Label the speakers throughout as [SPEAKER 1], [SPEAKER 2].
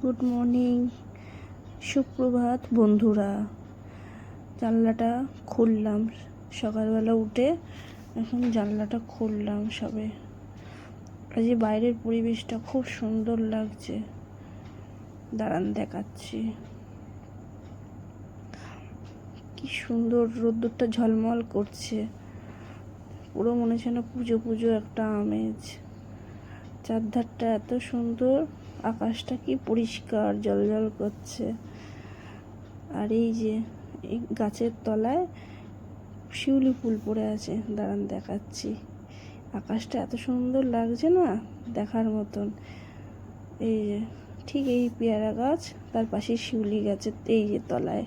[SPEAKER 1] Good morning, সুপ্রভাত বন্ধুরা। জানলাটা খুললাম সকালবেলা উঠে, এখন জানলাটা খুললাম সবে। আজ বাইরের পরিবেশটা খুব সুন্দর লাগছে, দাঁড়ান দেখাচ্ছি। কি সুন্দর রোদ্দুরটা ঝলমল করছে, পুরো মনে হচ্ছে না পুজো পুজো একটা আমেজ। চারধারটা এত সুন্দর, আকাশটা কি পরিষ্কার জলজল করছে। আর এই যে এই গাছের তলায় শিউলি ফুল পড়ে আছে, দাঁড়ান দেখাচ্ছি। আকাশটা এত সুন্দর লাগছে না, দেখার মতন। এই যে ঠিক এই পেয়ারা গাছ, তার পাশে শিউলি গাছের এই যে তলায়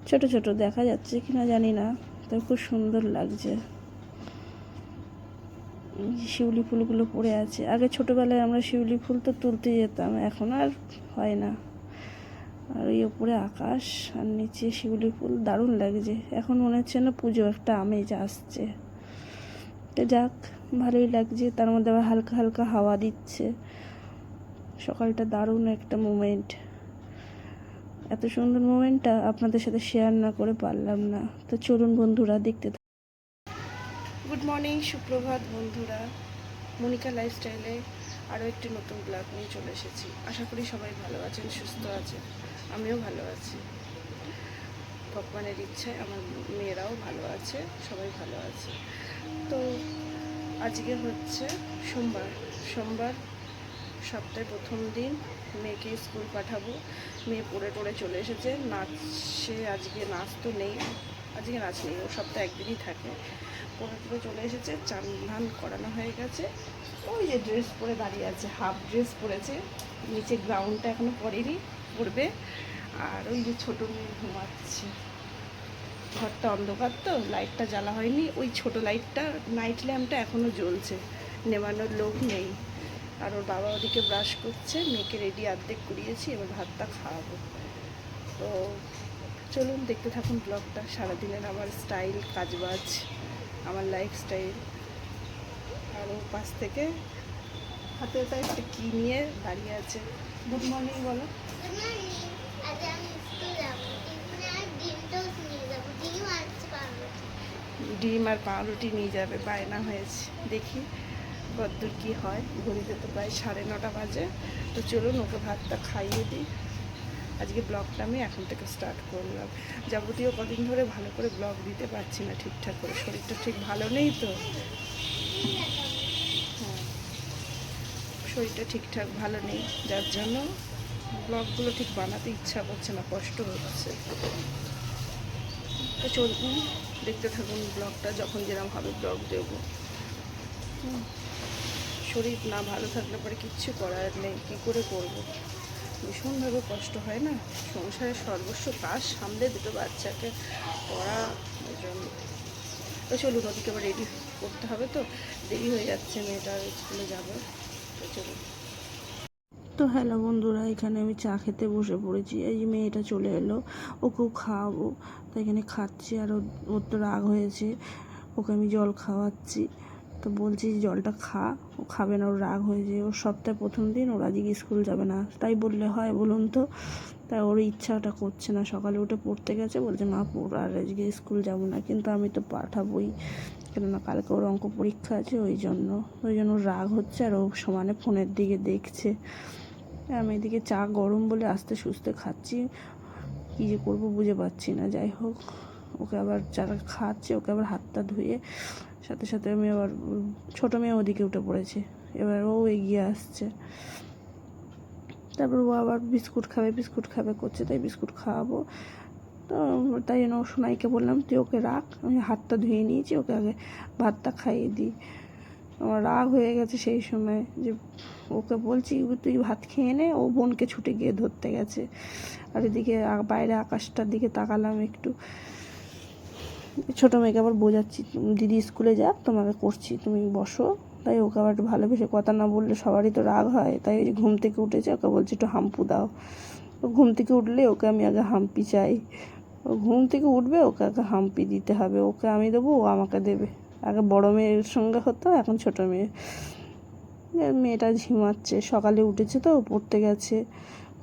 [SPEAKER 1] ছোট ছোট দেখা যাচ্ছে কিনা জানি না, তো খুব সুন্দর লাগছে। শিউলি ফুলগুলো পড়ে আছে। আগে ছোটোবেলায় আমরা শিউলি ফুল তো তুলতে যেতাম, এখন আর হয় না। আর ওই ওপরে আকাশ আর নিচে শিউলি ফুল, দারুণ লাগছে। এখন মনে হচ্ছে না পুজো একটা আমেজ আসছে। তো যাক, ভালোই লাগছে। তার মধ্যে আবার হালকা হালকা হাওয়া দিচ্ছে। সকালটা দারুণ একটা মোমেন্ট। এত সুন্দর মোমেন্টটা আপনাদের সাথে শেয়ার না করে পারলাম না। তো চলুন বন্ধুরা, দেখতে। গুড মর্নিং, সুপ্রভাত বন্ধুরা। মনিকা লাইফস্টাইলে আরও একটি নতুন ব্লগ নিয়ে চলে এসেছি। আশা করি সবাই ভালো আছেন, সুস্থ আছেন। আমিও ভালো আছি, ভগবানের ইচ্ছায় আমার মেয়েরাও ভালো আছে, সবাই ভালো আছে। তো আজকে হচ্ছে সোমবার, সপ্তাহের প্রথম দিন। মেয়েকে স্কুল পাঠাবো। মেয়ে পড়ে টড়ে চলে এসেছে। নাচে, আজকে নাচ তো নেই, আজকে নাচ নেই, ও সপ্তাহে একদিনই থাকে। পড়ে টড়ে চলে এসেছে, চান ধান করানো হয়ে গেছে। ওই যে ড্রেস পরে দাঁড়িয়ে আছে, হাফ ড্রেস পরেছে, নিচে গ্রাউন্ডটা এখনও পরেনি, পরবে। আর ওই যে ছোটো মেয়ে ঘুমাচ্ছে। ঘরটা অন্ধকার তো, লাইটটা জ্বালা হয়নি। ওই ছোট লাইটটা, নাইট ল্যাম্পটা এখনও জ্বলছে, নেমানোর লোক নেই। আর ওর বাবা ওদিকে ব্রাশ করছে। মেয়েকে রেডি অর্ধেক করিয়েছি, এবার ভাতটা খাওয়াবো। তো চলুন দেখতে থাকুন ব্লগটা। সারাদিনের আমার স্টাইল, কাজবাজ, আমার লাইফস্টাইল। আর ও পাশ থেকে হাতে হাতে একটা কী নিয়ে দাঁড়িয়ে আছে। গুড মর্নিং বলো। ডিম আর পাউরুটি নিয়ে যাবে, বায়না হয়েছে। দেখি কতদূর কী হয়। ঘড়িতে তো প্রায় 9:30 বাজে। তো চলুন ওকে ভাতটা খাইয়ে দিই। আজকে ব্লগটা আমি এখন থেকে স্টার্ট করলাম। যাবতীয় কদিন ধরে ভালো করে ব্লগ দিতে পারছি না ঠিকঠাক করে, শরীরটা ঠিক ভালো নেই তো। হ্যাঁ, শরীরটা ঠিকঠাক ভালো নেই, যার জন্য ব্লগগুলো ঠিক বানাতে ইচ্ছা করছে না, কষ্ট হচ্ছে। তো চলুন দেখতে থাকুন ব্লগটা, যখন যেরকম হবে ব্লগ দেব। শরীর না ভালো থাকলে পরে কিচ্ছু করার নেই, কী করে করব। ভীষণভাবে কষ্ট হয় না, সংসারের সর্বস্ব কাজ সামলে দুটো বাচ্চাকে পড়া, ওই জন্য। তো চলুন, ওদিকে আবার রেডি করতে হবে, তো দেরি হয়ে যাচ্ছে, মেয়েটার স্কুলে যাবে। তো চলুন। তো হ্যালো বন্ধুরা, এখানে আমি চা খেতে বসে পড়েছি। এই যে মেয়েটা চলে এলো, ওকেও খাওয়াবো। তো এখানে খাচ্ছি, আর ওর তো রাগ হয়েছে, ওকে আমি জল খাওয়াচ্ছি। তো বলছি জলটা খা, ও খাবে না, ওর রাগ হয়েছে। ওর সপ্তাহে প্রথম দিন, ওর আজকে স্কুল যাবে না, তাই বললে হয় বলুন তো? তাই ওর ইচ্ছাটা করছে না। সকালে উঠে পড়তে গেছে, বলছে মা পড়, আর আজকে স্কুল যাব না। কিন্তু আমি তো পাঠাবোই, কেননা কালকে ওর অঙ্ক পরীক্ষা আছে, ওই জন্য ওর রাগ হচ্ছে। আর ও সমানে ফোনের দিকে দেখছে। আমি এদিকে চা গরম বলে আস্তে সুস্তে খাচ্ছি, কী যে করবো বুঝে পাচ্ছি না। যাই হোক, ওকে আবার যারা খাচ্ছে, ওকে আবার হাতটা ধুয়ে সাথে সাথে আমি আবার, ছোটো মেয়ে ওদিকে উঠে পড়েছে, এবার ও এগিয়ে আসছে। তারপর ও আবার বিস্কুট খাবে করছে, তাই বিস্কুট খাওয়াবো। তো তাই জন্য সোনাইকে বললাম তুই ওকে রাখ, আমি হাতটা ধুয়ে নিয়েছি, ওকে আগে ভাতটা খাইয়ে দিই। আমার রাগ হয়ে গেছে সেই সময়, যে ওকে বলছি তুই ভাত খেয়ে নে, ও বোনকে ছুটে গিয়ে ধরতে গেছে। আর এদিকে বাইরে আকাশটার দিকে তাকালাম একটু। ছোটো মেয়েকে আবার বোঝাচ্ছি, দিদি স্কুলে যাক, তোমাকে করছি, তুমি বসো। তাই ওকে আবার একটু ভালোবেসে, কথা না বললে সবারই তো রাগ হয়। তাই ওই যে ঘুম থেকে উঠেছে, ওকে বলছি একটু হাম্পু দাও। ও ঘুম থেকে উঠলে ওকে আমি আগে হাম্পি চাই। ও ঘুম থেকে উঠবে, ওকে আগে হাম্পি দিতে হবে। ওকে আমি দেবো, ও আমাকে দেবে। আগে বড় মেয়ের সঙ্গে হতো, এখন ছোটো মেয়েটা ঝিমাচ্ছে। সকালে উঠেছে তো, পড়তে গেছে,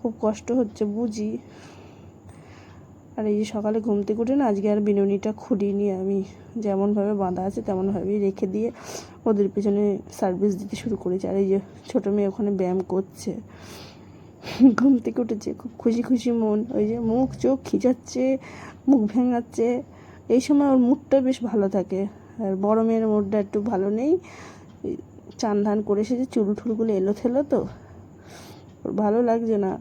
[SPEAKER 1] খুব কষ্ট হচ্ছে বুঝি। আর এই যে সকালে ঘুম থেকে উঠে না আজকে আর বিনুনিটা খুলিনি, আমি যেমনভাবে বাঁধা আছে তেমনভাবেই রেখে দিয়ে ওদের পেছনে সার্ভিস দিতে শুরু করেছি। আর এই যে ছোটো মেয়ে ওখানে ব্যায়াম করছে, ঘুম থেকে উঠেছে, খুব খুশি খুশি মন। ওই যে মুখ চোখ খিচাচ্ছে, মুখ ভেঙাচ্ছে, এই সময় ওর মুডটা বেশ ভালো থাকে। আর বড় মেয়ের মুডটা একটু ভালো নেই, চান ধান করে এসেছে, চুল ঠুলগুলো এলো থেলো তো ওর ভালো লাগছে না,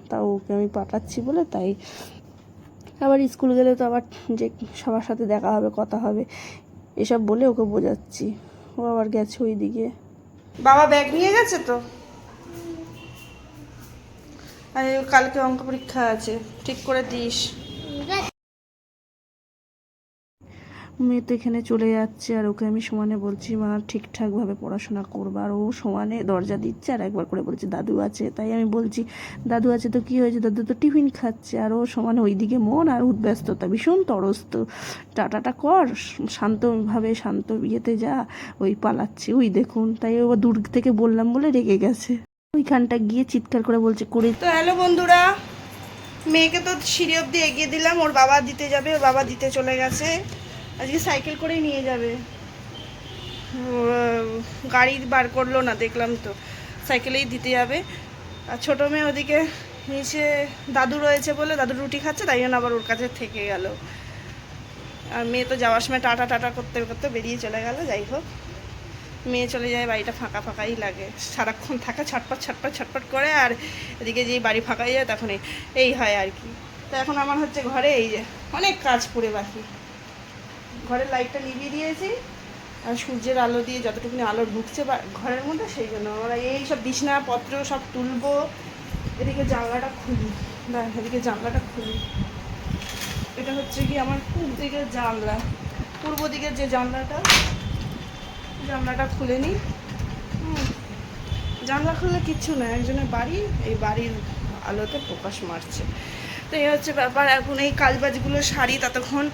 [SPEAKER 1] তাও ওকে আমি পাঠাচ্ছি বলে তাই। আবার স্কুল গেলে তো আবার যে সবার সাথে দেখা হবে, কথা হবে, এসব বলে ওকে বোঝাচ্ছি। ও আবার গেছে ওই দিকে। বাবা ব্যাগ নিয়ে গেছে তো, আর কালকে অঙ্ক পরীক্ষা আছে, ঠিক করে দিস। মেয়ে তো এখানে চলে যাচ্ছে আর ওকে আমি সমানে বলছি মা ঠিকঠাকভাবে পড়াশোনা করবা, আর ও সমানে দরজা দিচ্ছে আর একবার করে বলছে দাদু আছে। তাই আমি বলছি দাদু আছে তো কী হয়েছে, দাদু তো টিফিন খাচ্ছে। আর ও সমানে ওইদিকে মন আর উদ্ব্যস্ততা, ভীষণ তরস্ত। টাটাটা কর, শান্তভাবে শান্ত ইয়েতে যা, ওই পালাচ্ছে ওই দেখুন। তাই ও দূর থেকে বললাম বলে রেগে গেছে, ওইখানটা গিয়ে চিৎকার করে বলছে করে। তো হ্যালো বন্ধুরা, মেয়েকে তো সিঁড়ি অবধি এগিয়ে দিলাম, ওর বাবা দিতে যাবে, ওর বাবা দিতে চলে গেছে। আজকে সাইকেল করেই নিয়ে যাবে, গাড়ি বার করলো না দেখলাম তো, সাইকেলেই দিতে যাবে। আর ছোটো মেয়ে ওদিকে নিচে দাদু রয়েছে বলে দাদু রুটি খাচ্ছে, তাই জন্য আবার ওর কাছে থেকে গেল। আর মেয়ে তো যাওয়ার সময় টাটা টাটা করতে করতে বেরিয়ে চলে গেল। যাই হোক, মেয়ে চলে যায়, বাড়িটা ফাঁকা ফাঁকাই লাগে, সারাক্ষণ থাকে ছটপট ছটপট ছটপট করে। আর এদিকে যেই বাড়ি ফাঁকা হয়ে যায় তখন এই হয় আর কি। তো এখন আমার হচ্ছে ঘরে এই যে অনেক কাজ পড়ে বাকি। ঘরের লাইটটা নিভিয়ে দিয়েছি, আর সূর্যের আলো দিয়ে যতটুকুনি আলো ঢুকছে বা ঘরের মধ্যে, সেই জন্য আমরা এই সব বিছনাপত্র সব তুলবো। এদিকে জানলাটা খুলি, এদিকে জানলাটা খুলি। এটা হচ্ছে কি আমার পূর্ব দিকের জানলা, পূর্ব দিকের যে জানলাটা খুলে নিই। জানলা খুললে কিচ্ছু না, একজনের বাড়ি, এই বাড়ির আলোতে প্রকাশ মারছে। তো এই হচ্ছে ব্যাপার। এখন এই কাজবাজগুলো সারি, ততক্ষণ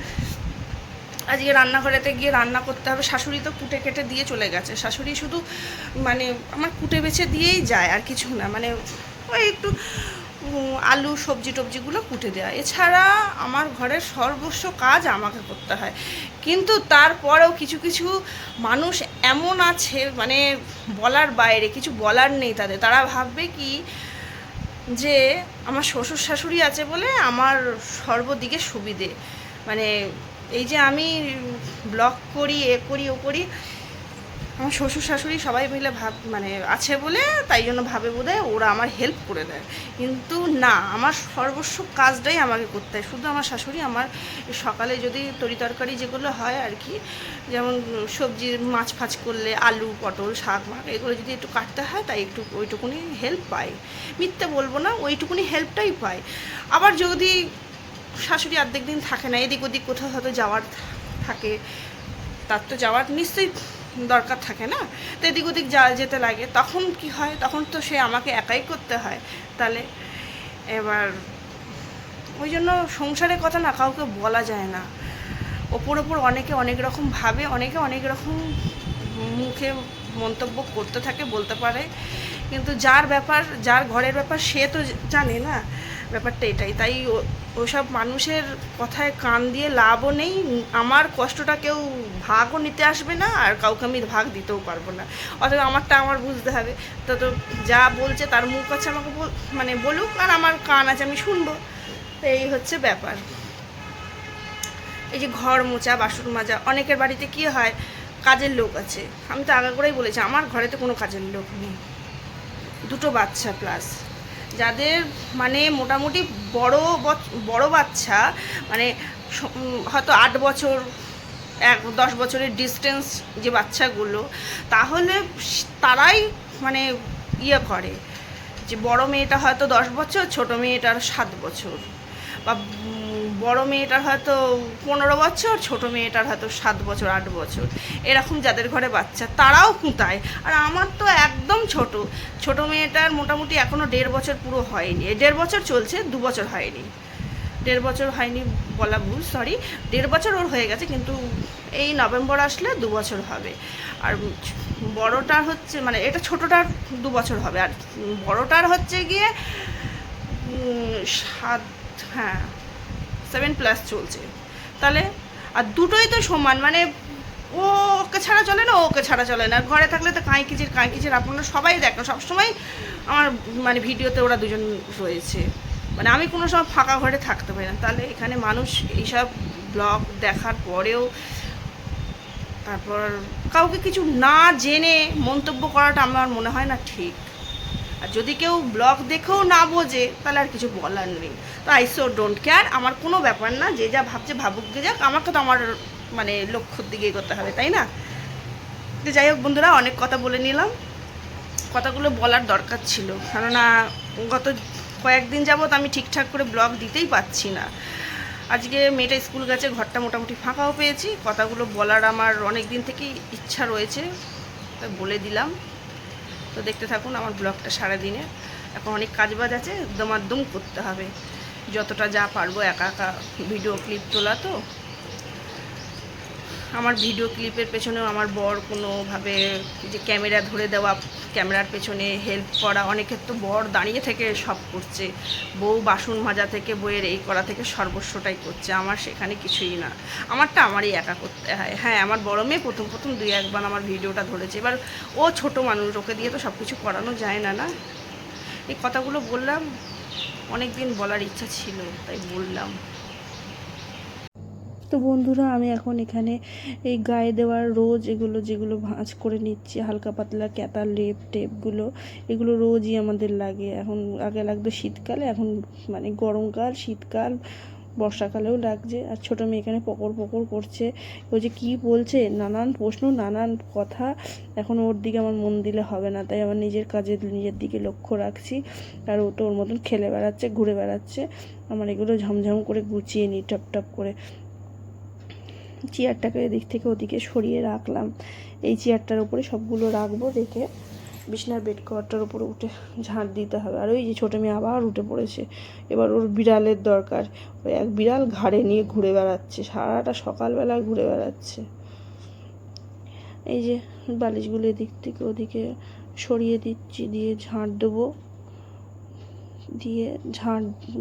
[SPEAKER 1] আজকে রান্নাঘরেতে গিয়ে রান্না করতে হবে। শাশুড়ি তো কুটে কেটে দিয়ে চলে গেছে, শাশুড়ি শুধু মানে আমার কুটে বেছে দিয়েই যায়, আর কিছু না, মানে ওই একটু আলু সবজি টবজিগুলো কুটে দেওয়া, এছাড়া আমার ঘরের সর্বস্ব কাজ আমাকে করতে হয়। কিন্তু তারপরেও কিছু কিছু মানুষ এমন আছে, মানে বলার বাইরে, কিছু বলার নেই তাদের। তারা ভাববে কি যে আমার শ্বশুর শাশুড়ি আছে বলে আমার সর্বদিকে সুবিধে, মানে এই যে আমি ব্লগ করি, এ করি ও করি, আমার শ্বশুর শাশুড়ি সবাই মিলে মানে আছে বলে তাই জন্য ভাবে বোধহয় ওরা আমার হেল্প করে দেয়। কিন্তু না, আমার সর্বস্ব কাজটাই আমাকে করতে হয়। শুধু আমার শাশুড়ি আমার সকালে যদি তরি তরকারি যেগুলো হয় আর কি, যেমন সবজি মাছ ফাছ করলে আলু পটল শাক মাক এগুলো যদি একটু কাটতে হয়, তাই একটু ওইটুকুনি হেল্প পাই, মিথ্যে বলবো না, ওইটুকুনি হেল্পটাই পাই। আবার যদি শাশুড়ি অর্ধেক দিন থাকে না, এদিক ওদিক কোথাও হয়তো যাওয়ার থাকে, তার তো যাওয়ার নিশ্চয়ই দরকার থাকে না, তো এদিক ওদিক যেতে লাগে, তখন কি হয়, তখন তো সে আমাকে একাই করতে হয়। তাহলে এবার ওই জন্য সংসারের কথা না কাউকে বলা যায় না। ওপর অনেকে অনেক রকম ভাবে, অনেকে অনেক রকম মুখে মন্তব্য করতে থাকে, বলতে পারে, কিন্তু যার ব্যাপার, যার ঘরের ব্যাপার সে তো জানে না ব্যাপারটা এটাই। তাই ওসব মানুষের কথায় কান দিয়ে লাভও নেই। আমার কষ্টটা কেউ ভাগও নিতে আসবে না, আর কাউকে আমি ভাগ দিতেও পারবো না। অথবা আমারটা আমার বুঝতে হবে। তো যা বলছে তার মুখ আছে, আমাকে মানে বলুক, আর আমার কান আছে, আমি শুনবো। তো এই হচ্ছে ব্যাপার। এই যে ঘর মোছা, বাসন মাজা, অনেকের বাড়িতে কি হয়, কাজের লোক আছে। আমি তো আগে করেই বলেছি আমার ঘরেতে কোনো কাজের লোক নেই, দুটো বাচ্চা প্লাস, যাদের মানে মোটামুটি বড় বাচ্চা, মানে হয়তো 8 বছর 10 বছরের ডিস্টেন্স যে বাচ্চাগুলো, তাহলে তারাই মানে ইয়ে করে যে বড় মেয়েটা হয়তো 10 বছর, ছোট মেয়েটার 7 বছর, বা বড় মেয়েটার হয়তো 15 বছর, ছোট মেয়েটার হয়তো 7 বছর 8 বছর, এরকম যাদের ঘরে বাচ্চা তারাও কুঁতায়। আর আমার তো একদম ছোট মেয়েটার মোটামুটি এখনও 1.5 বছর পুরো হয়নি, 1.5 বছর চলছে, 2 বছর হয়নি, 1.5 বছর হয়নি বলা ভুল, সরি, 1.5 বছর ওর হয়ে গেছে, কিন্তু এই নভেম্বর আসলে 2 বছর হবে। আর বড়টার হচ্ছে, মানে এটা ছোটোটার 2 বছর হবে, আর বড়টার হচ্ছে গিয়ে 7, হ্যাঁ 7+ চলছে। তাহলে আর দুটোই তো সমান, মানে ও ওকে ছাড়া চলে না, ওকে ছাড়া চলে না। ঘরে থাকলে তো কাঁই কিচির আপনারা সবাই দেখো, সবসময় আমার মানে ভিডিওতে ওরা দুজন রয়েছে, মানে আমি কোনো সময় ফাঁকা ঘরে থাকতে পারি না। তাহলে এখানে মানুষ এইসব ব্লগ দেখার পরেও তারপর কাউকে কিছু না জেনে মন্তব্য করাটা আমার মনে হয় না ঠিক। আর যদি কেউ ব্লগ দেখেও না বোঝে তাহলে আর কিছু বলার নেই। তো আই সো ডোন্ট কেয়ার, আমার কোনো ব্যাপার না, যে যা ভাবছে ভাবুক, গে যাক, আমাকে তো আমার মানে লক্ষ্যর দিকেই করতে হবে, তাই না? তো যাই হোক বন্ধুরা, অনেক কথা বলে নিলাম, কথাগুলো বলার দরকার ছিল, কেননা গত কয়েকদিন যাবৎ আমি ঠিকঠাক করে ব্লগ দিতেই পারছি না। আজকে মেয়েটা স্কুল গেছে, ঘরটা মোটামুটি ফাঁকাও পেয়েছি, কথাগুলো বলার আমার অনেক দিন থেকেই ইচ্ছা রয়েছে, তাই বলে দিলাম। তো দেখতে থাকুন আমার ব্লগটা সারাদিনে। এখন অনেক কাজবাজ আছে, দমাদম করতে হবে, যতটা যা পারবো একা একা ভিডিও ক্লিপ তোলা। তো আমার ভিডিও ক্লিপের পেছনেও আমার বর কোনোভাবে যে ক্যামেরা ধরে দেওয়া, ক্যামেরার পেছনে হেল্প করা, অনেকের তো বর দাঁড়িয়ে থেকে সব করছে, বউ বাসন মাজা থেকে, বইয়ের এই করা থেকে সর্বস্বটাই করছে, আমার সেখানে কিছুই না, আমারটা আমারই একা করতে হয়। হ্যাঁ, আমার বড় মেয়ে প্রথম 2-1 বার আমার ভিডিওটা ধরেছে, এবার ও ছোট মানুষ, ওকে দিয়ে তো সব কিছু করানো যায় না, না? এই কথাগুলো বললাম, অনেক দিন বলার ইচ্ছা ছিল তাই বললাম। তো বন্ধুরা, আমি এখন এখানে এই গায়ে দেওয়ার রোজ এগুলো যেগুলো ভাঁজ করে নিচ্ছি, হালকা পাতলা ক্যাতা লেপ টেপগুলো, এগুলো রোজই আমাদের লাগে। এখন আগে লাগতো শীতকালে, এখন মানে গরমকাল, শীতকাল, বর্ষাকালেও লাগছে। আর ছোটো মেয়ে এখানে পকর করছে, ও যে কী বলছে, নানান প্রশ্ন, নানান কথা, এখন ওর দিকে আমার মন দিলে হবে না, তাই আমার নিজের কাজে নিজের দিকে লক্ষ্য রাখছি। আর ও তো ওর মতন খেলে বেড়াচ্ছে, ঘুরে বেড়াচ্ছে, আমার এগুলো ঝমঝম করে গুছিয়ে নিই টপ করে। চেয়ারটাকে এদিক থেকে ওদিকে সরিয়ে রাখলাম, এই চেয়ারটার উপরে সবগুলো রাখবো, রেখে বিছনার বেড কভারটার উপরে উঠে ঝাঁট দিতে হবে। আর ওই যে ছোটো মেয়ে আবার উঠে পড়েছে, এবার ওর বিড়ালের দরকার, ওই এক বিড়াল ঘাড়ে নিয়ে ঘুরে বেড়াচ্ছে, সারাটা সকালবেলা ঘুরে বেড়াচ্ছে। এই যে বালিশগুলো এদিক থেকে ওদিকে সরিয়ে দিচ্ছি, দিয়ে ঝাঁট দেবো, দিয়ে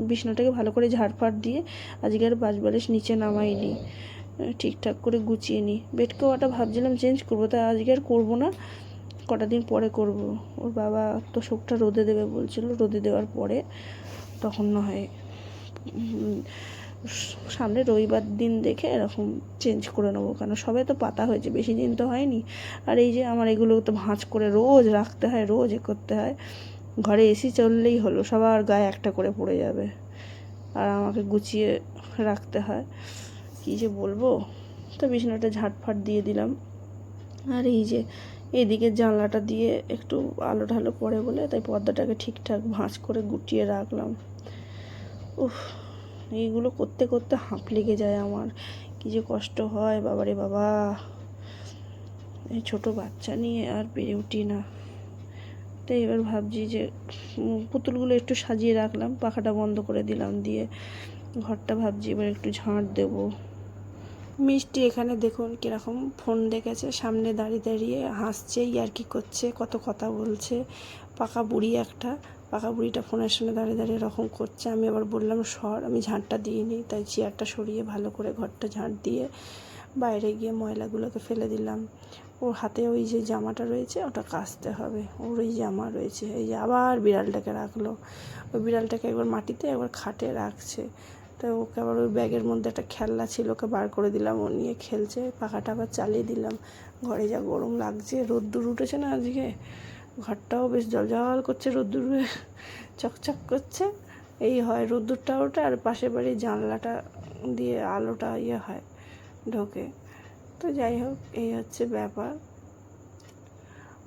[SPEAKER 1] বিছনাটাকে ভালো করে ঝাড়ফাট দিয়ে আজকে আর বালিশ নিচে নামাইনি, ঠিকঠাক করে গুছিয়ে নিই। বেড কভারটা ভাবছিলাম চেঞ্জ করবো, তা আজকে আর করবো না, কটা দিন পরে করব। ওর বাবা তো শোকটা রোদে দেবে বলছিল, রোদে দেওয়ার পরে তখন না হয় সামনে রবিবার দিন দেখে এরকম চেঞ্জ করে নেবো, কেন সবে তো পাতা হয়েছে, বেশি দিন তো হয়নি। আর এই যে আমার এগুলো তো ভাঁজ করে রোজ রাখতে হয়, রোজ করতে হয়। ঘরে এসি চললেই হলো, সবার গায়ে একটা করে পড়ে যাবে, আর আমাকে গুছিয়ে রাখতে হয়, কী যে বলবো। তো বিছানাটা ঝাঁটফাট দিয়ে দিলাম। আর এই যে এদিকে জানলাটা দিয়ে একটু আলো ঢালো পড়ে বলে তাই পর্দাটাকে ঠিকঠাক ভাঁজ করে গুটিয়ে রাখলাম। উফ, এইগুলো করতে করতে হাঁপ লেগে যায় আমার, কী যে কষ্ট হয়, বাবারে বাবা, এই ছোটো বাচ্চা নিয়ে আর পেরে উঠি না। তাই এবার ভাবছি যে পুতুলগুলো একটু সাজিয়ে রাখলাম, পাখাটা বন্ধ করে দিলাম, দিয়ে ঘরটা ভাবছি এবার একটু ঝাঁট দেবো। মিষ্টি এখানে দেখুন কীরকম ফোন দেখেছে, সামনে দাঁড়িয়ে হাসছে, ইয়ার্কি করছে, কত কথা বলছে, পাকা বুড়ি একটা, পাকা বুড়িটা ফোনের সামনে দাঁড়িয়ে এরকম করছে। আমি আবার বললাম সর, আমি ঝাঁটটা দিয়ে নিই, তাই চেয়ারটা সরিয়ে ভালো করে ঘরটা ঝাঁট দিয়ে বাইরে গিয়ে ময়লাগুলোকে ফেলে দিলাম। ওর হাতে ওই যে জামাটা রয়েছে ওটা কাচতে হবে, ওর ওই জামা রয়েছে। এই যে আবার বিড়ালটাকে রাখলো, ওই বিড়ালটাকে একবার মাটিতে একবার খাটে রাখছে, তো ওকে আবার ওই ব্যাগের মধ্যে একটা খেলনা ছিল, ওকে বার করে দিলাম, ও নিয়ে খেলছে, পাখাটা আবার চালিয়ে দিলাম। ঘরে যা গরম লাগছে, রোদ্দুর উঠেছে না আজকে, ঘরটাও বেশ জলজল করছে, রোদ্দুরে চকচক করছে। এই হয় রোদ্দুরটা ওঠে, আর পাশের বাড়ির জানলাটা দিয়ে আলোটা হয় ঢোকে। তো যাই হোক, এই হচ্ছে ব্যাপার।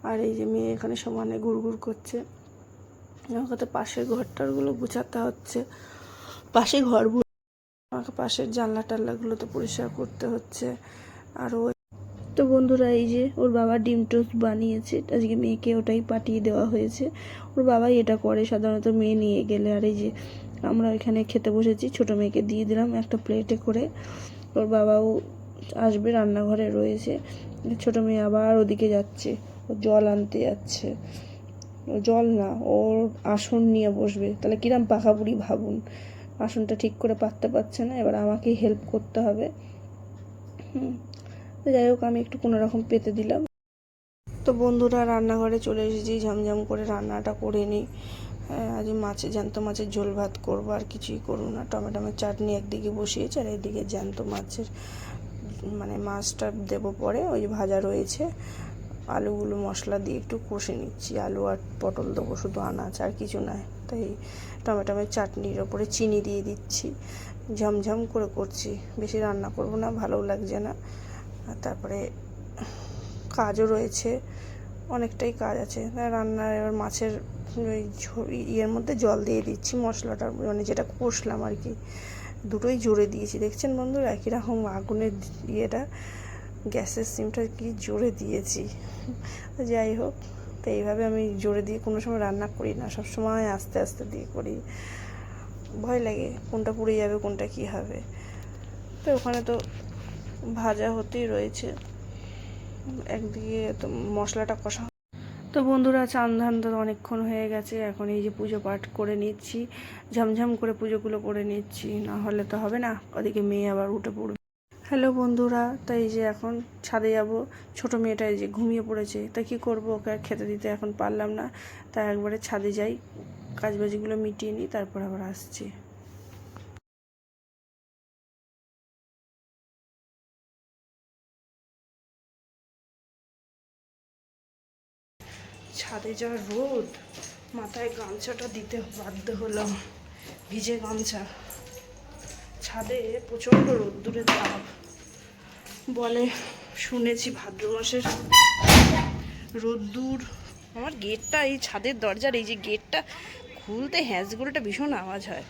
[SPEAKER 1] আর এই যে মেয়ে এখানে সমানে গুড় করছে, আমাকে তো পাশের ঘরটারগুলো গুছাতে হচ্ছে, পাশে ঘর আমাকে পাশের জানলা টাল্লাগুলো তো পরিষ্কার করতে হচ্ছে। আর ওই তো বন্ধুরা, এই যে ওর বাবা ডিম টোস্ট বানিয়েছে, আজকে মেয়েকে ওটাই পাঠিয়ে দেওয়া হয়েছে, ওর বাবাই এটা করে সাধারণত মেয়ে নিয়ে গেলে। আর এই যে আমরা এখানে খেতে বসেছি, ছোটো মেয়েকে দিয়ে দিলাম একটা প্লেটে করে, ওর বাবাও আসবে, রান্নাঘরে রয়েছে। ছোটো মেয়ে আবার ওদিকে যাচ্ছে, ও জল আনতে যাচ্ছে। জল না, ওর আসন নিয়ে বসবে। তাহলে কিরম পাকা বুড়ি ভাবুন, আসনটা ঠিক করে পাততে পারছে না, এবার আমাকেই হেল্প করতে হবে। যাই হোক, আমি একটু কোনোরকম পেতে দিলাম। তো বন্ধুরা, রান্নাঘরে চলে এসেছি, ঝমঝম করে রান্নাটা করে নিই। আজ জ্যান্ত মাছের ঝোল ভাত করবো, আর কিছুই করবো না। টমেটোমের চাটনি একদিকে বসিয়েছি, আর এদিকে জ্যান্ত মাছের মাছটা দেবো পরে, ওই ভাজা রয়েছে। আলুগুলো মশলা দিয়ে একটু কষে নিচ্ছি, আলু আর পটল দেবো, শুধু আনাজ আর কিছু নয়। তাই টমেটোমের চাটনির ওপরে চিনি দিয়ে দিচ্ছি, ঝমঝম করে করছি। বেশি রান্না করব না, ভালোও লাগছে না। আর তারপরে কাজও রয়েছে, অনেকটাই কাজ আছে রান্নার। এবার মাছের ওই ইয়ের মধ্যে জল দিয়ে দিচ্ছি, মশলাটার যেটা কষলাম আর কি, দুটোই জোরে দিয়েছি। দেখছেন বন্ধুরা, একই রকম আগুনের ইয়েটা, গ্যাসের সিমটা কি জোরে দিয়েছি। যাই হোক, তো এইভাবে আমি জোরে দিয়ে কোনো সময় রান্না করি না, সব সময় আস্তে আস্তে দিয়ে করি। ভয় লাগে কোনটা পুড়ে যাবে, কোনটা কি হবে। তো ওখানে তো ভাজা হতেই রয়েছে, একদিকে তো মশলাটা কষা। তো বন্ধুরা, চান ধান তো অনেকক্ষণ হয়ে গেছে, এখন এই যে পুজো পাঠ করে নিচ্ছি, ঝমঝম করে পুজোগুলো করে নিচ্ছি, না হলে তো হবে না। ওদিকে মেয়ে আবার উঠে পড়বে। হ্যালো বন্ধুরা, তাই যে এখন ছাদে যাব। ছোট মেয়েটা এই যে ঘুমিয়ে পড়েছে, তা কী করবো, ওকে আর খেতে দিতে এখন পারলাম না। তাই একবারে ছাদে যাই, কাজবাজিগুলো মিটিয়ে নিই, তারপর আবার আসছি। ছাদে যা রোদ, মাথায় গামছাটা দিতে বাধ্য হলাম, ভিজে গামছা। ছাদে প্রচণ্ড রোদ্দুরের তাপ। বলে শুনেছি ভাদ্র মাসের রোদ্দুর। আমার গেটটা, এই ছাদের দরজার এই যে গেটটা খুলতে হ্যাঁচগুলোটা ভীষণ আওয়াজ হয়।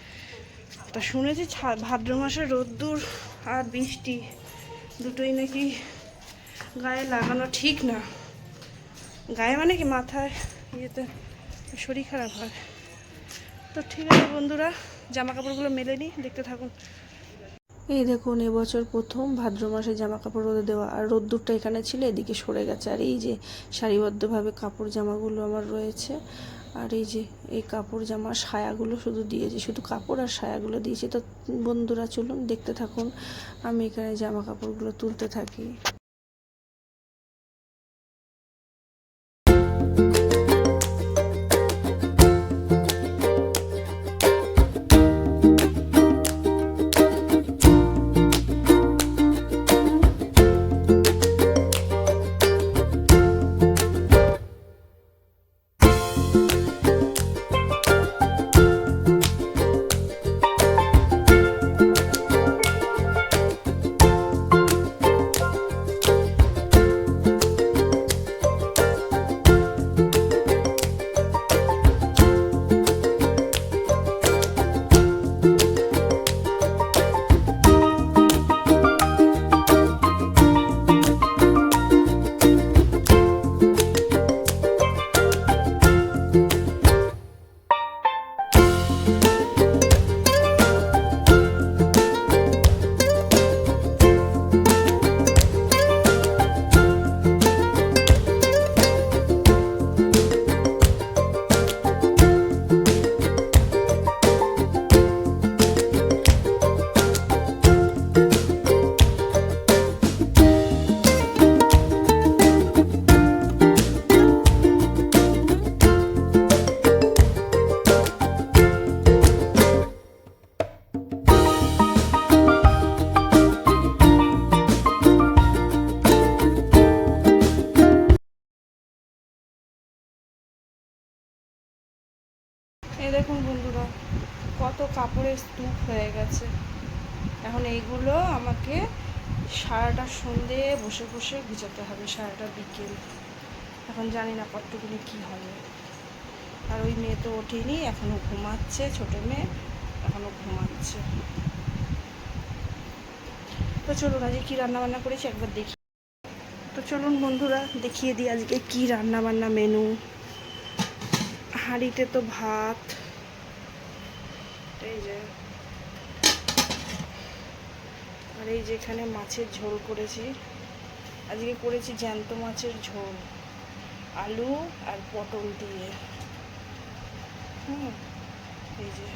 [SPEAKER 1] তা শুনেছি ভাদ্র মাসের রোদ্দুর আর বৃষ্টি দুটোই নাকি গায়ে লাগানো ঠিক না। গায়ে মানে কি, মাথায়, ইয়েতে শরীর খারাপ হয়। তো ঠিক আছে বন্ধুরা, জামা কাপড়গুলো মেলে নিই, দেখতে থাকুন। এই দেখুন, এবছর প্রথম ভাদ্র মাসে জামা কাপড় রোদে দেওয়া, আর রোদ্দুরটা এখানে ছিল, এদিকে সরে গেছে। আর এই যে সারিবদ্ধভাবে কাপড় জামাগুলো আমার রয়েছে, আর এই যে এই কাপড় জামা সায়াগুলো শুধু দিয়েছি, শুধু কাপড় আর সায়াগুলো দিয়েছি। তো বন্ধুরা চলুন দেখতে থাকুন, আমি এখানে জামা কাপড়গুলো তুলতে থাকি। এই দেখুন বন্ধুরা, কত কাপড়ের স্তূপ হয়ে গেছে। এখন এইগুলো আমাকে সারাটা সন্ধে বসে বসে গুছাতে হবে, সারাটা বিকেল। এখন জানি না কতটুকুনি কী হবে। আর ওই মেয়ে তো ওঠেনি, এখনও ঘুমাচ্ছে, ছোটো মেয়ে এখনও ঘুমাচ্ছে। তো চলুন আজকে কী রান্নাবান্না করেছি একবার দেখি। তো চলুন বন্ধুরা, দেখিয়ে দিই আজকে কী রান্নাবান্না মেনু। হাঁড়িতে তো ভাত, এই যে, আর এই যে এখানে মাছের ঝোল করেছি। আজকে করেছি জ্যান্ত মাছের ঝোল, আলু আর পটল দিয়ে। হুম, এই যে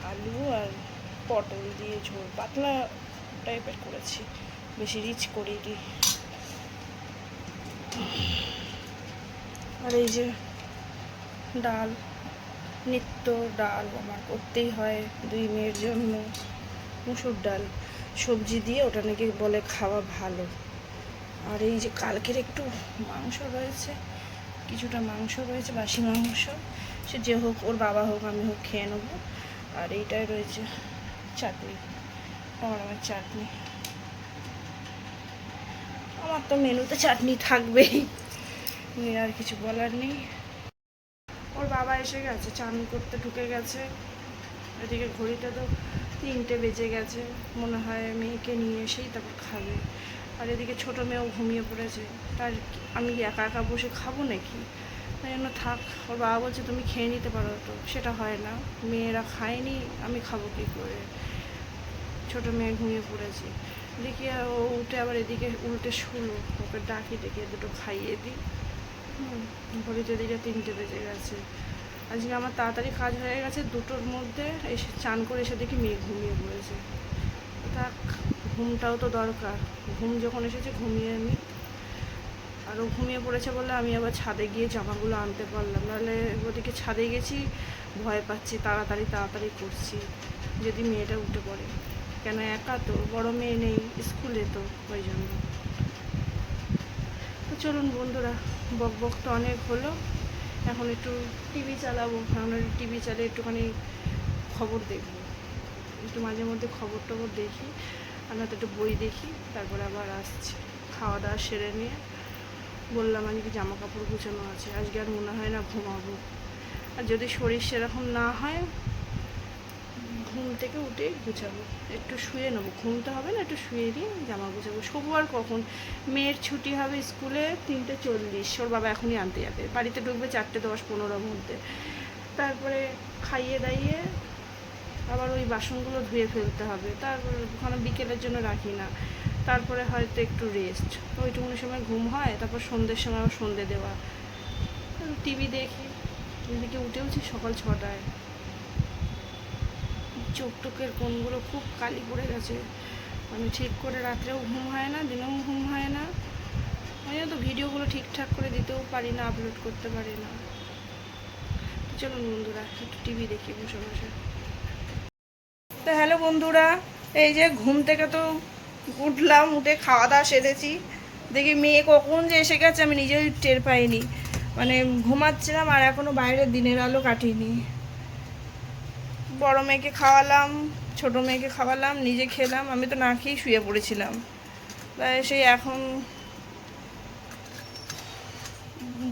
[SPEAKER 1] আলু আর পটল দিয়ে ঝোল পাতলা টাইপের করেছি, বেশি রিচ করিনি। আর এই যে ডাল, নিত্য ডাল আমার করতেই হয় 2 মেয়ের জন্য। মুসুর ডাল সবজি দিয়ে, ওটা নাকি বলে খাওয়া ভালো। আর এই যে কালকের একটু মাংস রয়েছে, কিছুটা মাংস রয়েছে, বাসি মাংস, সে যে হোক, ওর বাবা হোক আমি হোক খেয়ে নেবো। আর এইটাই রয়েছে চাটনি, টমেটোর চাটনি। আমার তো মেনুতে চাটনি থাকবেই, আর কিছু বলার নেই। ওর বাবা এসে গেছে, চান করতে ঢুকে গেছে। এদিকে ঘড়িটা তো 3টে বেজে গেছে, মনে হয় মেয়েকে নিয়ে এসেই তারপর খাবে। আর এদিকে ছোটো মেয়েও ঘুমিয়ে পড়েছে, তার আমি একা একা বসে খাবো নাকি, তাই জন্য থাক। ওর বাবা বলছে তুমি খেয়ে নিতে পারো, তো সেটা হয় না, মেয়েরা খায়নি আমি খাবো কী করে। ছোটো মেয়ে ঘুমিয়ে পড়েছে, দেখি ও উঠে আবার এদিকে উল্টে শুলো, ওকে ডাকি ডেকে দুটো খাইয়ে দিই। ঘড়িতে এদিকে 3টে বেজে গেছে। আজকে আমার তাড়াতাড়ি কাজ হয়ে গেছে, 2টোর মধ্যে এসে চান করে এসে দেখি মেয়ে ঘুমিয়ে পড়েছে। থাক, ঘুমটাও তো দরকার, ঘুম যখন এসেছে ঘুমিয়ে নিই। আর ও ঘুমিয়ে পড়েছে বলে আমি আবার ছাদে গিয়ে জামাগুলো আনতে পারলাম, নাহলে ওদিকে ছাদে গেছি, ভয় পাচ্ছি, তাড়াতাড়ি করছি যদি মেয়েটা উঠে পড়ে। কেন, একা তো, বড় মেয়ে নেই, স্কুলে তো, ওই জন্য। তো চলুন বন্ধুরা, বক তো অনেক হলো, এখন একটু টিভি চালাবো। এখন টিভি চালিয়ে একটুখানি খবর দেখবো, একটু মাঝে মধ্যে খবর টবর দেখি, আর নয়তো একটু বই দেখি, তারপরে আবার আসছি। খাওয়া দাওয়া সেরে নিয়ে বললাম আজকে জামা কাপড় গুছানো আছে, আজকে আর মনে হয় না ঘুমাবো। আর যদি শরীর সেরকম না হয়, ঘুম থেকে উঠে গুছাবো, একটু শুয়ে নেবো, ঘুমতে হবে না, একটু শুয়ে নিয়ে জামা গুছাবো। শোবো আর কখন, মেয়ের ছুটি হবে স্কুলে 3:40, ওর বাবা এখনই আনতে যাবে, বাড়িতে ঢুকবে 4:10-15 মধ্যে। তারপরে খাইয়ে দাইয়ে আবার ওই বাসনগুলো ধুয়ে ফেলতে হবে, তারপরে ওখানে বিকেলের জন্য রাখি না। তারপরে হয়তো একটু রেস্ট, ওইটুকুনি সময় ঘুম হয়, তারপর সন্ধ্যের সময় আবার সন্ধ্যে দেওয়া, টিভি দেখি। এদিকে উঠেওছি সকাল 6টায়, চোখ টোকের কোণগুলো খুব কালি পড়ে গেছে, মানে ঠিক করে রাত্রেও ঘুম হয় না, দিনেও ঘুম হয় না। আমি তো ভিডিওগুলো ঠিকঠাক করে দিতেও পারি না, আপলোড করতে পারি না। চলুন বন্ধুরা, একটু টিভি দেখি বসে বসে। তো হ্যালো বন্ধুরা, এই যে ঘুম থেকে তো উঠলাম, উঠে খাওয়া দাওয়া সেরেছি, দেখি মেয়ে কখন যে এসে গেছে আমি নিজেই টের পাইনি, মানে ঘুমাচ্ছিলাম আর এখনও বাইরের দিনের আলো কাটিনি। বড় মেয়েকে খাওয়ালাম, ছোটো মেয়েকে খাওয়ালাম, নিজে খেলাম, আমি তো না খেয়েই শুয়ে পড়েছিলাম। তাই সেই এখন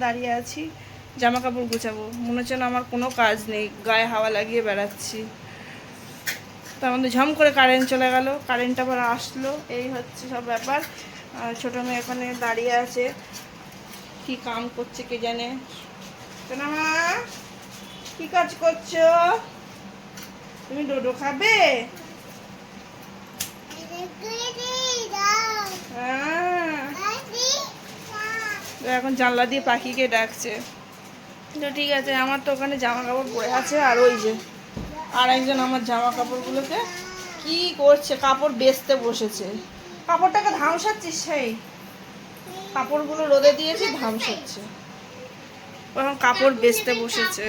[SPEAKER 1] দাঁড়িয়ে আছি, জামা কাপড় গুছাবো, মনে হচ্ছে না আমার কোনো কাজ নেই, গায়ে হাওয়া লাগিয়ে বেড়াচ্ছি। তার মধ্যে ঝম করে কারেন্ট চলে গেল, কারেন্ট আবার আসলো, এই হচ্ছে সব ব্যাপার। আর ছোটো মেয়ে এখানে দাঁড়িয়ে আছে, কি কাম করছে কে জানে। না মা, কি কাজ করছো তুমি? ডোডো খাবে? এখন জানলা দিয়ে পাখিকে ডাকছে। তো ঠিক আছে, আমার তো ওখানে জামা কাপড় পরে আছে, আর ওই যে আর একজন আমার জামা কাপড়গুলোকে কি করছে, কাপড় বেচতে বসেছে। কাপড়টাকে ধামসাচ্ছিস? সেই কাপড়গুলো রোদে দিয়েছি, ধামসাচ্ছে, এখন কাপড় বেচতে বসেছে।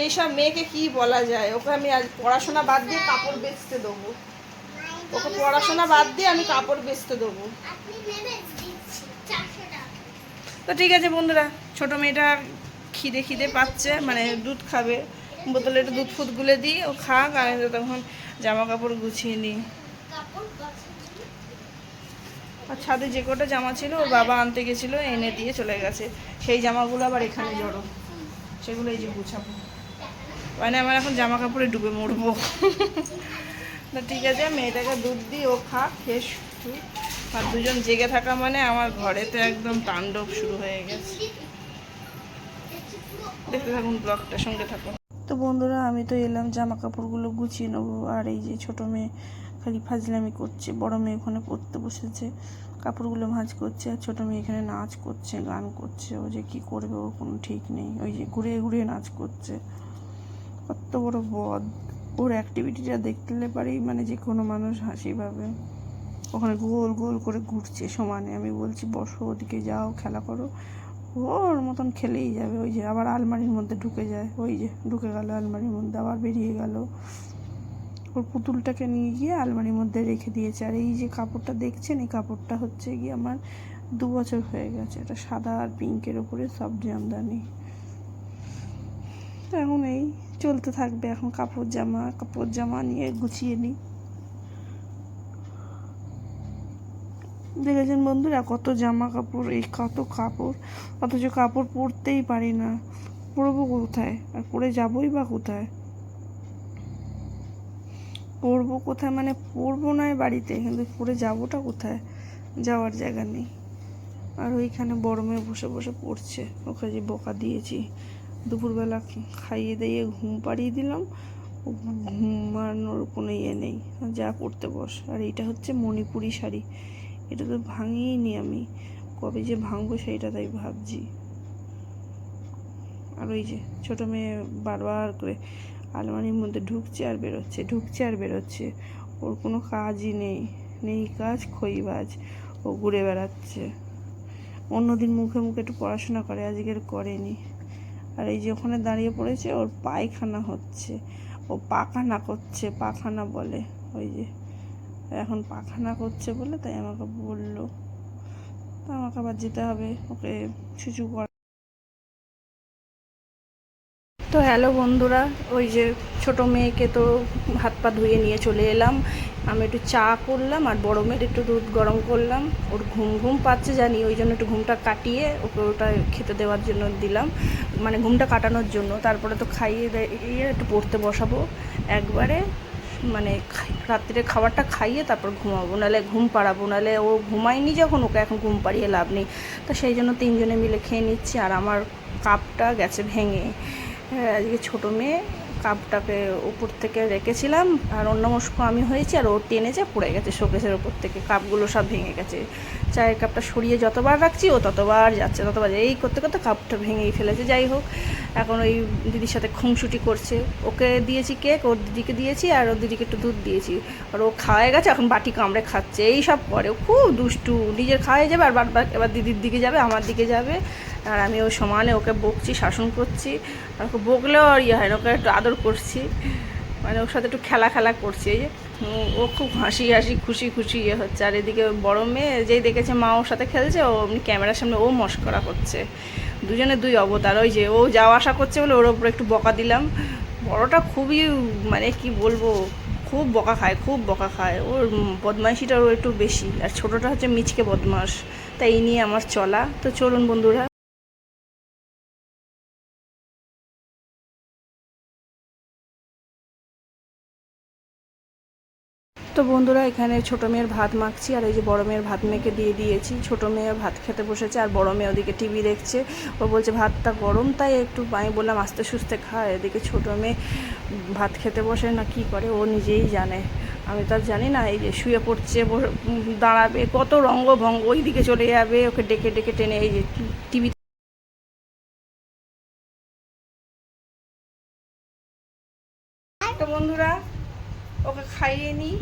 [SPEAKER 1] এইসব মেয়েকে কি বলা যায়, ওকে আমি আজ পড়াশোনা বাদ দিয়ে কাপড় বেচতে দেবো, ওকে পড়াশোনা বাদ দিয়ে আমি কাপড় বেচতে দেবো। তো ঠিক আছে বন্ধুরা, ছোটো মেয়েটা খিদে পাচ্ছে, মানে দুধ খাবে, বোতলে একটু দুধ ফুট গুলে দিই, ও খাক, আর তখন জামা কাপড় গুছিয়ে নিই। আর ছাদে যে কটা জামা ছিল ওর বাবা আনতে গেছিলো, এনে দিয়ে চলে গেছে, সেই জামাগুলো আবার এখানে জড়ো, সেগুলো এই যে গুছাবো, মানে আমার এখন জামা কাপড়ে ডুবে মরবো। তো ঠিক আছে, মেয়েটাকে দুধ দিই, ও খাক, খেয়ে শুক। আর দুজন জেগে থাকা মানে আমার ঘরেতে একদম তাণ্ডব শুরু হয়ে গেছে। দেখতে থাকুন ব্লগটা, সঙ্গে থাকুন। তো বন্ধুরা আমি তো এলাম জামা কাপড়গুলো গুছিয়ে নেবো। আর এই যে ছোটো মেয়ে খালি ফাজলামি করছে, বড় মেয়ে ওখানে পড়তে বসেছে, কাপড়গুলো ভাঁজ করছে, আর ছোটো মেয়ে এখানে নাচ করছে, গান করছে। ও যে কী করবে ওর কোনো ঠিক নেই, ওই যে ঘুরে ঘুরে নাচ করছে। কত বড় বদ! ওর অ্যাক্টিভিটিটা দেখতে পারেই মানে যে কোনো মানুষ হাসি পাবে। ওখানে গোল গোল করে ঘুরছে সমানে। আমি বলছি বসো, ওদিকে যাও, খেলা করো। ওর মতন খেলেই যাবে। ওই যে আবার আলমারির মধ্যে ঢুকে যায়, ওই যে ঢুকে গেল আলমারির মধ্যে, আবার বেরিয়ে গেল। ওর পুতুলটাকে নিয়ে গিয়ে আলমারির মধ্যে রেখে দিয়েছে। আর এই যে কাপড়টা দেখছেন, এই কাপড়টা হচ্ছে গিয়ে আমার 2 বছর হয়ে গেছে। এটা সাদা আর পিঙ্কের ওপরে সব জামদানি। তো এখন এই চলতে থাকবে। এখন কাপড় জামা নিয়ে গুছিয়ে নিই। দেখেছেন বন্ধুরা কত জামা কাপড়, এই কত কাপড়, অথচ কাপড় পরতেই পারি না। পরবো কোথায়? আর পরে যাবোই বা কোথায়? পরবো কোথায় মানে পরবো নয় বাড়িতে, কিন্তু পরে যাবোটা কোথায়? যাওয়ার জায়গা নেই। আর ওইখানে বড় মেয়ে বসে বসে পড়ছে। ওকে যে বকা দিয়েছি, দুপুরবেলা খাইয়ে দিয়ে ঘুম পাড়িয়ে দিলাম, ও ঘুমানোর কোনো ইয়ে নেই, যা পড়তে বস। আর এইটা হচ্ছে মণিপুরি শাড়ি, এটা তো ভাঙিনি আমি, কবে যে ভাঙবো সেইটা তাই ভাবছি। আর ওই যে ছোটো মেয়ে বারবার করে আলমারির মধ্যে ঢুকছে আর বেরোচ্ছে, ঢুকছে আর বেরোচ্ছে। ওর কোনো কাজই নেই, নেই কাজ, খইবাজ। ও ঘুরে বেড়াচ্ছে। অন্যদিন মুখে মুখে একটু পড়াশোনা করে, আজকের করেনি। আর এই যে ওখানে দাঁড়িয়ে পড়েছে, ওর পায়খানা হচ্ছে, ও পাখানা করছে, পাখানা বলে। ওই যে এখন পাখানা করছে বলে তাই আমাকে বললো। তো আমাকে আবার যেতে হবে ওকে ছুচু করা। তো হ্যালো বন্ধুরা, ওই যে ছোটো মেয়েকে তো হাত পা ধুয়ে নিয়ে চলে এলাম। আমি একটু চা করলাম আর বড় মেয়ের একটু দুধ গরম করলাম। ওর ঘুম ঘুম পাচ্ছে জানি, ওই জন্য একটু ঘুমটা কাটিয়ে ওকে ওটা খেতে দেওয়ার জন্য দিলাম, মানে ঘুমটা কাটানোর জন্য। তারপরে তো খাইয়ে দিয়ে একটু পড়তে বসাবো একবারে, মানে রাত্রিরে খাবারটা খাইয়ে তারপর ঘুমাবো, নাহলে ঘুম পাড়াবো, নাহলে ও ঘুমায়নি যখন, ওকে এখন ঘুম পাড়িয়ে লাভ নেই। তো সেই জন্য 3 জনে মিলে খেয়ে নিচ্ছি। আর আমার কাপটা গেছে ভেঙে। আজকে ছোটো মেয়ে কাপটাকে উপর থেকে রেখেছিলাম, আর অন্যমস্ক আমি হয়েছি, আর ও টেনেছে পড়ে গেছে শোকেসের ওপর থেকে, কাপগুলো সব ভেঙে গেছে। চায়ের কাপটা সরিয়ে যতবার রাখছি ও ততবার যাচ্ছে, ততবার এই করতে করতে কাপটা ভেঙেই ফেলেছে। যাই হোক, এখন ওই দিদির সাথে খুনসুটি করছে। ওকে দিয়েছি কেক, ওর দিদিকে দিয়েছি, আর ওর দিদিকে একটু দুধ দিয়েছি। আর ও খাওয়াই গেছে, এখন বাটি কামড়ে খাচ্ছে, এই সব করে। ও খুব দুষ্টু, নিজের খাওয়াই যাবে আর এবার দিদির দিকে যাবে, আমার দিকে যাবে। আর আমি ওই সমানে ওকে বকছি, শাসন করছি। আর ওকে বকলেও আর ইয়ে হয় না, ওকে একটু আদর করছি, মানে ওর সাথে একটু খেলা করছি। এই যে ও খুব হাসি খুশি খুশি ইয়ে হচ্ছে। আর এদিকে বড় মেয়ে যেই দেখেছে মা ওর সাথে খেলছে, ও এমনি ক্যামেরার সামনে ও মস্করা করছে। দুজনে দুই অবতার। ওই যে ও যাওয়া আসা করছে বলে ওর ওপরে একটু বকা দিলাম। বড়টা খুবই মানে কি বলবো, খুব বকা খায়, খুব বকা খায়। ওর বদমাইশিটাও একটু বেশি। আর ছোটোটা হচ্ছে মিচকে বদমাস। তাই এই নিয়ে আমার চলা। তো চলুন বন্ধুরা। তো বন্ধুরা এখানে ছোটো মেয়ের ভাত মাখছি, আর এই যে বড় মেয়ের ভাত মেখে দিয়ে দিয়েছি। ছোটো মেয়ে ভাত খেতে বসেছে, আর বড় মেয়ে ওদিকে টিভি দেখছে। ও বলছে ভাতটা গরম, তাই একটু আমি বললাম আস্তে সুস্তে খায়। এদিকে ছোটো মেয়ে ভাত খেতে বসে না কি করে ও নিজেই জানে, আমি তো আর জানি না। এই যে শুয়ে পড়ছে, দাঁড়াবে, কত রঙ্গভঙ্গ, ওই দিকে চলে যাবে, ওকে ডেকে ডেকে টেনে এই যে টিভি। তো বন্ধুরা ওকে খাইয়ে নিই,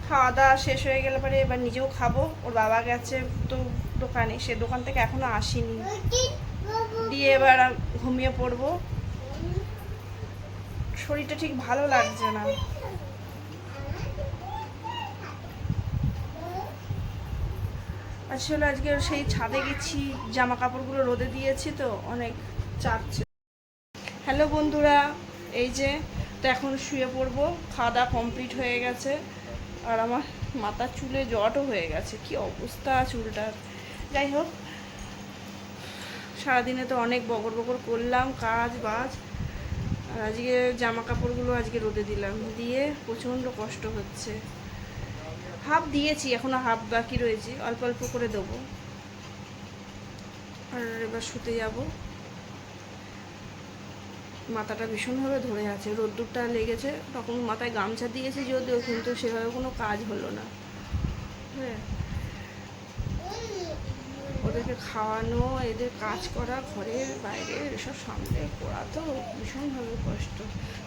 [SPEAKER 1] খাওয়া দাওয়া শেষ হয়ে গেলে পরে এবার নিজেও খাবো। ওর বাবা গেছে তো দোকানে, সে দোকান থেকে এখনো আসেনি, দিয়ে এবার ঘুমিয়ে পড়বো। শরীরটা ঠিক ভালো লাগছে না। আসলে আজকে সেই ছাদে গেছি, জামা কাপড়গুলো রোদে দিয়েছি, তো অনেক চাপছে। হ্যালো বন্ধুরা, এই যে তো এখন শুয়ে পড়বো। খাওয়া দাওয়া কমপ্লিট হয়ে গেছে, আর আমার মাথার চুলে জটও হয়ে গেছে, কি অবস্থা চুলটার। যাই হোক, সারাদিনে তো অনেক বকর বকর করলাম, কাজ বাজ। আর আজকে জামা কাপড়গুলো আজকে রোদে দিলাম, দিয়ে প্রচণ্ড কষ্ট হচ্ছে। হাফ দিয়েছি, এখনও হাফ বাকি রয়েছে, অল্প অল্প করে দেবো। আর এবার শুতে যাব। মাথাটা ভীষণভাবে ধরে আছে, রোদ্দুরটা লেগেছে, তখন মাথায় গামছা দিয়েছে যদিও, কিন্তু সেভাবে কোনো কাজ হলো না। হ্যাঁ, ওদেরকে খাওয়ানো, এদের কাজ করা, ঘরের বাইরে এসব সামলে করা তো ভীষণভাবে কষ্ট।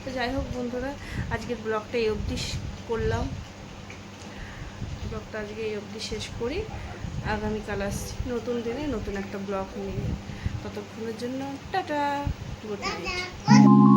[SPEAKER 1] তো যাই হোক বন্ধুরা, আজকের ব্লগটা এই অবধি করলাম। ব্লগটা আজকে এই অবধি শেষ করি। আগামীকাল আসছি নতুন দিনে নতুন একটা ব্লগ নিয়ে। ততক্ষণের জন্য টাটা, গুড নাইট।